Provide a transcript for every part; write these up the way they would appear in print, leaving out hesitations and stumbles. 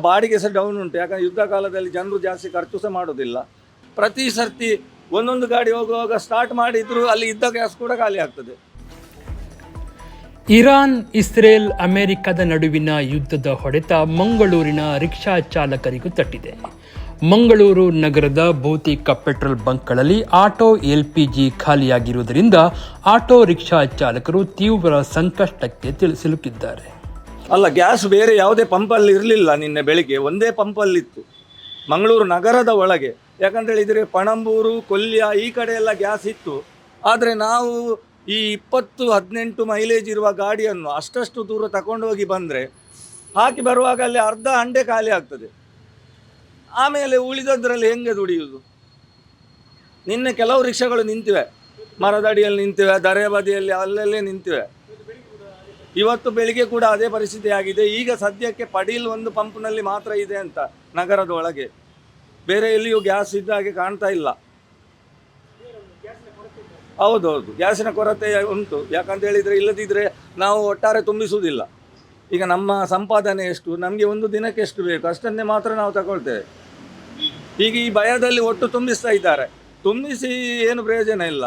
ಬಾಡಿಗೆ ಸಹ ಡೌನ್ ಉಂಟು. ಯಾಕಂದರೆ ಯುದ್ಧ ಕಾಲದಲ್ಲಿ ಜನರು ಜಾಸ್ತಿ ಖರ್ಚು ಸಹ ಮಾಡೋದಿಲ್ಲ. ಪ್ರತಿ ಸರ್ತಿ ಒಂದೊಂದು ಗಾಡಿ ಹೋಗುವಾಗ ಸ್ಟಾರ್ಟ್ ಮಾಡಿದ್ರು ಅಲ್ಲಿ ಇದ್ದ ಗ್ಯಾಸ್ ಕೂಡ ಖಾಲಿ ಆಗ್ತದೆ. ಇರಾನ್, ಇಸ್ರೇಲ್, ಅಮೆರಿಕದ ನಡುವಿನ ಯುದ್ಧದ ಹೊಡೆತ ಮಂಗಳೂರಿನ ರಿಕ್ಷಾ ಚಾಲಕರಿಗೂ ತಟ್ಟಿದೆ. ಮಂಗಳೂರು ನಗರದ ಬಹುತೇಕ ಪೆಟ್ರೋಲ್ ಬಂಕ್ಗಳಲ್ಲಿ ಆಟೋ LPG ಖಾಲಿಯಾಗಿರುವುದರಿಂದ ಆಟೋ ರಿಕ್ಷಾ ಚಾಲಕರು ತೀವ್ರ ಸಂಕಷ್ಟಕ್ಕೆ ಸಿಲುಕಿದ್ದಾರೆ. ಅಲ್ಲ, ಗ್ಯಾಸ್ ಬೇರೆ ಯಾವುದೇ ಪಂಪಲ್ಲಿ ಇರಲಿಲ್ಲ. ನಿನ್ನೆ ಬೆಳಿಗ್ಗೆ ಒಂದೇ ಪಂಪಲ್ಲಿತ್ತು ಮಂಗಳೂರು ನಗರದ ಒಳಗೆ. ಯಾಕಂತೇಳಿದರೆ ಪಣಂಬೂರು, ಕೊಲ್ಯ ಈ ಕಡೆ ಎಲ್ಲ ಗ್ಯಾಸ್ ಇತ್ತು. ಆದರೆ ನಾವು ಈ 20-18 ಮೈಲೇಜ್ ಇರುವ ಗಾಡಿಯನ್ನು ಅಷ್ಟಷ್ಟು ದೂರ ತಗೊಂಡು ಹೋಗಿ ಬಂದರೆ ಹಾಕಿ ಬರುವಾಗ ಅಲ್ಲಿ ಅರ್ಧ ಹಂಡೆ ಖಾಲಿ ಆಗ್ತದೆ. ಆಮೇಲೆ ಉಳಿದದ್ರಲ್ಲಿ ಹೆಂಗೆ ದುಡಿಯುವುದು? ನಿನ್ನೆ ಕೆಲವು ರಿಕ್ಷಾಗಳು ನಿಂತಿವೆ, ಮರದಡಿಯಲ್ಲಿ ನಿಂತಿವೆ, ದರೆ ಬದಿಯಲ್ಲಿ ಅಲ್ಲಲ್ಲೇ ನಿಂತಿವೆ. ಇವತ್ತು ಬೆಳಿಗ್ಗೆ ಕೂಡ ಅದೇ ಪರಿಸ್ಥಿತಿ ಆಗಿದೆ. ಈಗ ಸದ್ಯಕ್ಕೆ ಪಡೀಲ್ ಒಂದು ಪಂಪ್ನಲ್ಲಿ ಮಾತ್ರ ಇದೆ ಅಂತ ನಗರದ ಒಳಗೆ, ಬೇರೆ ಎಲ್ಲಿಯೂ ಗ್ಯಾಸ್ ಇದ್ದ ಹಾಗೆ ಕಾಣ್ತಾ ಇಲ್ಲ. ಹೌದೌದು, ಗ್ಯಾಸಿನ ಕೊರತೆ ಉಂಟು. ಯಾಕಂತ ಹೇಳಿದರೆ ಇಲ್ಲದಿದ್ದರೆ ನಾವು ಒಟ್ಟಾರೆ ತುಂಬಿಸುವುದಿಲ್ಲ. ಈಗ ನಮ್ಮ ಸಂಪಾದನೆ ಎಷ್ಟು, ನಮಗೆ ಒಂದು ದಿನಕ್ಕೆ ಎಷ್ಟು ಬೇಕು ಅಷ್ಟನ್ನೇ ಮಾತ್ರ ನಾವು ತಗೊಳ್ತೇವೆ. ಈಗ ಈ ಭಯದಲ್ಲಿ ಒಟ್ಟು ತುಂಬಿಸ್ತಾ ಇದ್ದಾರೆ. ತುಂಬಿಸಿ ಏನು ಪ್ರಯೋಜನ ಇಲ್ಲ.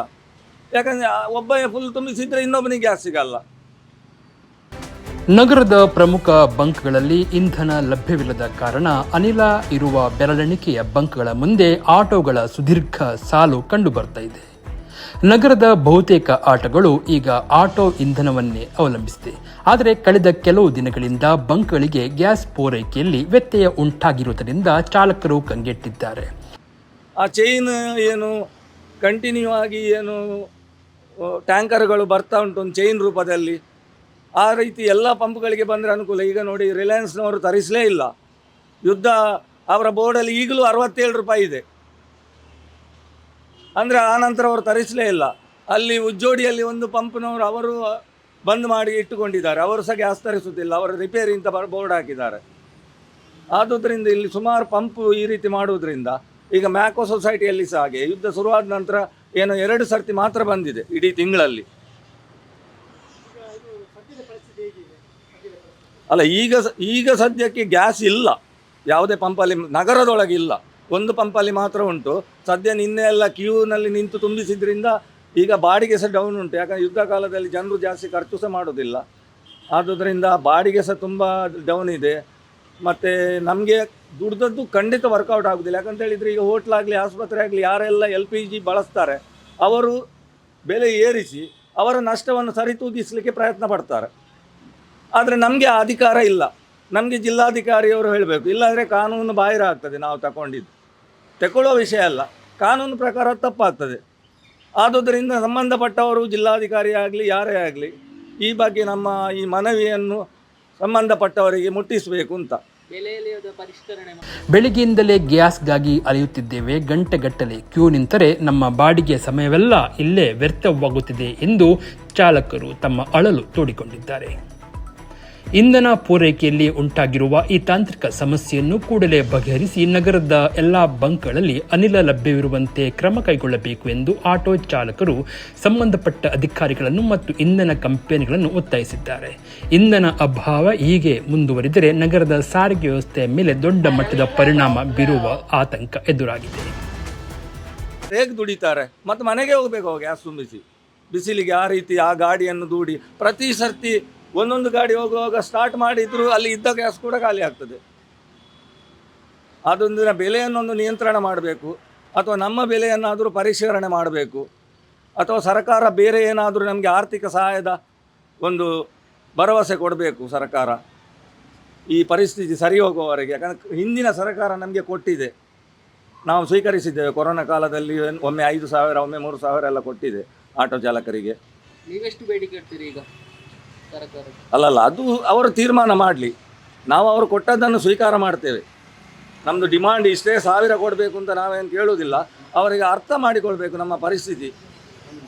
ಯಾಕಂದರೆ ಒಬ್ಬ ಫುಲ್ ತುಂಬಿಸಿದರೆ ಇನ್ನೊಬ್ಬನಿಗೆ ಗ್ಯಾಸ್ ಸಿಗಲ್ಲ. ನಗರದ ಪ್ರಮುಖ ಬಂಕ್ಗಳಲ್ಲಿ ಇಂಧನ ಲಭ್ಯವಿಲ್ಲದ ಕಾರಣ ಅನಿಲ ಇರುವ ಬೆರಳೆಣಿಕೆಯ ಬಂಕ್ಗಳ ಮುಂದೆ ಆಟೋಗಳ ಸುದೀರ್ಘ ಸಾಲು ಕಂಡು ಬರ್ತಾ ಇದೆ. ನಗರದ ಬಹುತೇಕ ಆಟೋಗಳು ಈಗ ಆಟೋ ಇಂಧನವನ್ನೇ ಅವಲಂಬಿಸಿದೆ. ಆದರೆ ಕಳೆದ ಕೆಲವು ದಿನಗಳಿಂದ ಬಂಕ್ಗಳಿಗೆ ಗ್ಯಾಸ್ ಪೂರೈಕೆಯಲ್ಲಿ ವ್ಯತ್ಯಯ ಉಂಟಾಗಿರುವುದರಿಂದ ಚಾಲಕರು ಕಂಗೆಟ್ಟಿದ್ದಾರೆ. ಆ ಚೈನ್ ಏನು ಕಂಟಿನ್ಯೂ ಆಗಿ ಏನು ಟ್ಯಾಂಕರ್ಗಳು ಬರ್ತಾ ಉಂಟು ಒಂದು ಚೈನ್ ರೂಪದಲ್ಲಿ, ಆ ರೀತಿ ಎಲ್ಲ ಪಂಪ್ಗಳಿಗೆ ಬಂದರೆ ಅನುಕೂಲ. ಈಗ ನೋಡಿ, ರಿಲಯನ್ಸ್ನವರು ತರಿಸಲೇ ಇಲ್ಲ. ಯುದ್ಧ ಅವರ ಬೋರ್ಡಲ್ಲಿ ಈಗಲೂ 67 ರೂಪಾಯಿ ಇದೆ. ಅಂದರೆ ಆ ನಂತರ ಅವರು ತರಿಸಲೇ ಇಲ್ಲ. ಅಲ್ಲಿ ಉಜ್ಜೋಡಿಯಲ್ಲಿ ಒಂದು ಪಂಪ್ನವರು ಅವರು ಬಂದ್ ಮಾಡಿ ಇಟ್ಟುಕೊಂಡಿದ್ದಾರೆ. ಅವರು ಸಹ ಗ್ಯಾಸ್ ತರಿಸುತ್ತಿಲ್ಲ, ಅವರು ರಿಪೇರಿ ಅಂತ ಬೋರ್ಡ್ ಹಾಕಿದ್ದಾರೆ. ಆದುದರಿಂದ ಇಲ್ಲಿ ಸುಮಾರು ಪಂಪ್ ಈ ರೀತಿ ಮಾಡುವುದರಿಂದ ಈಗ ಮ್ಯಾಕೋ ಸೊಸೈಟಿಯಲ್ಲಿ ಸಹ ಹಾಗೆ ಯುದ್ಧ ಶುರುವಾದ ನಂತರ ಏನೋ 2 ಸರ್ತಿ ಮಾತ್ರ ಬಂದಿದೆ ಇಡೀ ತಿಂಗಳಲ್ಲಿ. ಅಲ್ಲ, ಈಗ ಸದ್ಯಕ್ಕೆ ಗ್ಯಾಸ್ ಇಲ್ಲ ಯಾವುದೇ ಪಂಪಲ್ಲಿ, ನಗರದೊಳಗೆ ಇಲ್ಲ. ಒಂದು ಪಂಪಲ್ಲಿ ಮಾತ್ರ ಉಂಟು ಸದ್ಯ. ನಿನ್ನೆ ಎಲ್ಲ ಕ್ಯೂನಲ್ಲಿ ನಿಂತು ತುಂಬಿಸಿದ್ರಿಂದ ಈಗ ಬಾಡಿಗೆ ಸಹ ಡೌನ್ ಉಂಟು. ಯಾಕಂದರೆ ಯುದ್ಧ ಕಾಲದಲ್ಲಿ ಜನರು ಜಾಸ್ತಿ ಖರ್ಚು ಸಹ ಮಾಡೋದಿಲ್ಲ. ಆದುದರಿಂದ ಬಾಡಿಗೆ ಸಹ ತುಂಬ ಡೌನ್ ಇದೆ. ಮತ್ತು ನಮಗೆ ದುಡ್ದದ್ದು ಖಂಡಿತ ವರ್ಕೌಟ್ ಆಗೋದಿಲ್ಲ. ಯಾಕಂತ ಹೇಳಿದರೆ ಈಗ ಹೋಟ್ಲಾಗಲಿ ಆಸ್ಪತ್ರೆ ಆಗಲಿ ಯಾರೆಲ್ಲ LPG ಬಳಸ್ತಾರೆ ಅವರು ಬೆಲೆ ಏರಿಸಿ ಅವರ ನಷ್ಟವನ್ನು ಸರಿತೂಗಿಸಲಿಕ್ಕೆ ಪ್ರಯತ್ನ ಪಡ್ತಾರೆ. ಆದರೆ ನಮಗೆ ಆ ಅಧಿಕಾರ ಇಲ್ಲ. ನಮಗೆ ಜಿಲ್ಲಾಧಿಕಾರಿಯವರು ಹೇಳಬೇಕು, ಇಲ್ಲಾಂದರೆ ಕಾನೂನು ಬಾಹಿರ ಆಗ್ತದೆ. ನಾವು ತಗೊಳ್ಳೋ ವಿಷಯ ಅಲ್ಲ, ಕಾನೂನು ಪ್ರಕಾರ ತಪ್ಪಾಗ್ತದೆ. ಆದುದರಿಂದ ಸಂಬಂಧಪಟ್ಟವರು ಜಿಲ್ಲಾಧಿಕಾರಿ ಆಗಲಿ ಯಾರೇ ಆಗಲಿ ಈ ಬಗ್ಗೆ ನಮ್ಮ ಈ ಮನವಿಯನ್ನು ಸಂಬಂಧಪಟ್ಟವರಿಗೆ ಮುಟ್ಟಿಸಬೇಕು ಅಂತ. ಬೆಳಿಗ್ಗೆಯಿಂದಲೇ ಗ್ಯಾಸ್ಗಾಗಿ ಅಲೆಯುತ್ತಿದ್ದೇವೆ, ಗಂಟೆಗಟ್ಟಲೆ ಕ್ಯೂ ನಿಂತರೆ ನಮ್ಮ ಬಾಡಿಗೆ ಸಮಯವೆಲ್ಲ ಇಲ್ಲೇ ವ್ಯರ್ಥವಾಗುತ್ತಿದೆ ಎಂದು ಚಾಲಕರು ತಮ್ಮ ಅಳಲು ತೋಡಿಕೊಂಡಿದ್ದಾರೆ. ಇಂಧನ ಪೂರೈಕೆಯಲ್ಲಿ ಉಂಟಾಗಿರುವ ಈ ತಾಂತ್ರಿಕ ಸಮಸ್ಯೆಯನ್ನು ಕೂಡಲೇ ಬಗೆಹರಿಸಿ ನಗರದ ಎಲ್ಲ ಬಂಕ್ಗಳಲ್ಲಿ ಅನಿಲ ಲಭ್ಯವಿರುವಂತೆ ಕ್ರಮ ಕೈಗೊಳ್ಳಬೇಕು ಎಂದು ಆಟೋ ಚಾಲಕರು ಸಂಬಂಧಪಟ್ಟ ಅಧಿಕಾರಿಗಳನ್ನು ಮತ್ತು ಇಂಧನ ಕಂಪನಿಗಳನ್ನು ಒತ್ತಾಯಿಸಿದ್ದಾರೆ. ಇಂಧನ ಅಭಾವ ಹೀಗೆ ಮುಂದುವರಿದರೆ ನಗರದ ಸಾರಿಗೆ ವ್ಯವಸ್ಥೆಯ ಮೇಲೆ ದೊಡ್ಡ ಮಟ್ಟದ ಪರಿಣಾಮ ಬೀರುವ ಆತಂಕ ಎದುರಾಗಿದೆ. ಹೇಗೆ ದುಡಿತಾರೆ ಮತ್ತು ಮನೆಗೆ ಹೋಗಬೇಕು ಗ್ಯಾಸ್ ತುಂಬಿಸಿ ಬಿಸಿಲಿಗೆ? ಆ ರೀತಿ ಆ ಗಾಡಿಯನ್ನು ದೂಡಿ ಪ್ರತಿ ಸರ್ತಿ ಒಂದೊಂದು ಗಾಡಿ ಹೋಗುವಾಗ ಸ್ಟಾರ್ಟ್ ಮಾಡಿದ್ರು ಅಲ್ಲಿ ಇದ್ದ ಗ್ಯಾಸ್ ಕೂಡ ಖಾಲಿ ಆಗ್ತದೆ. ಅದೊಂದಿನ ಬೆಲೆಯನ್ನೊಂದು ನಿಯಂತ್ರಣ ಮಾಡಬೇಕು, ಅಥವಾ ನಮ್ಮ ಬೆಲೆಯನ್ನಾದರೂ ಪರಿಶೀಲನೆ ಮಾಡಬೇಕು, ಅಥವಾ ಸರ್ಕಾರ ಬೇರೆ ಏನಾದರೂ ನಮಗೆ ಆರ್ಥಿಕ ಸಹಾಯದ ಒಂದು ಭರವಸೆ ಕೊಡಬೇಕು ಸರ್ಕಾರ ಈ ಪರಿಸ್ಥಿತಿ ಸರಿ ಹೋಗುವವರೆಗೆ. ಯಾಕಂದರೆ ಹಿಂದಿನ ಸರ್ಕಾರ ನಮಗೆ ಕೊಟ್ಟಿದೆ, ನಾವು ಸ್ವೀಕರಿಸಿದ್ದೇವೆ. ಕೊರೋನಾ ಕಾಲದಲ್ಲಿ ಒಮ್ಮೆ 5,000 ಒಮ್ಮೆ 3,000 ಎಲ್ಲ ಕೊಟ್ಟಿದೆ ಆಟೋ ಚಾಲಕರಿಗೆ. ನೀವೆಷ್ಟು ಬೇಡಿಕೆ ಇಡ್ತೀರಿ ಈಗ? ಅಲ್ಲಲ್ಲ, ಅದು ಅವರು ತೀರ್ಮಾನ ಮಾಡಲಿ. ನಾವು ಅವರು ಕೊಟ್ಟದ್ದನ್ನು ಸ್ವೀಕಾರ ಮಾಡ್ತೇವೆ. ನಮ್ಮದು ಡಿಮಾಂಡ್ ಇಷ್ಟೇ 1,000 ಕೊಡಬೇಕು ಅಂತ ನಾವೇನು ಕೇಳುವುದಿಲ್ಲ. ಅವರಿಗೆ ಅರ್ಥ ಮಾಡಿಕೊಳ್ಬೇಕು ನಮ್ಮ ಪರಿಸ್ಥಿತಿ.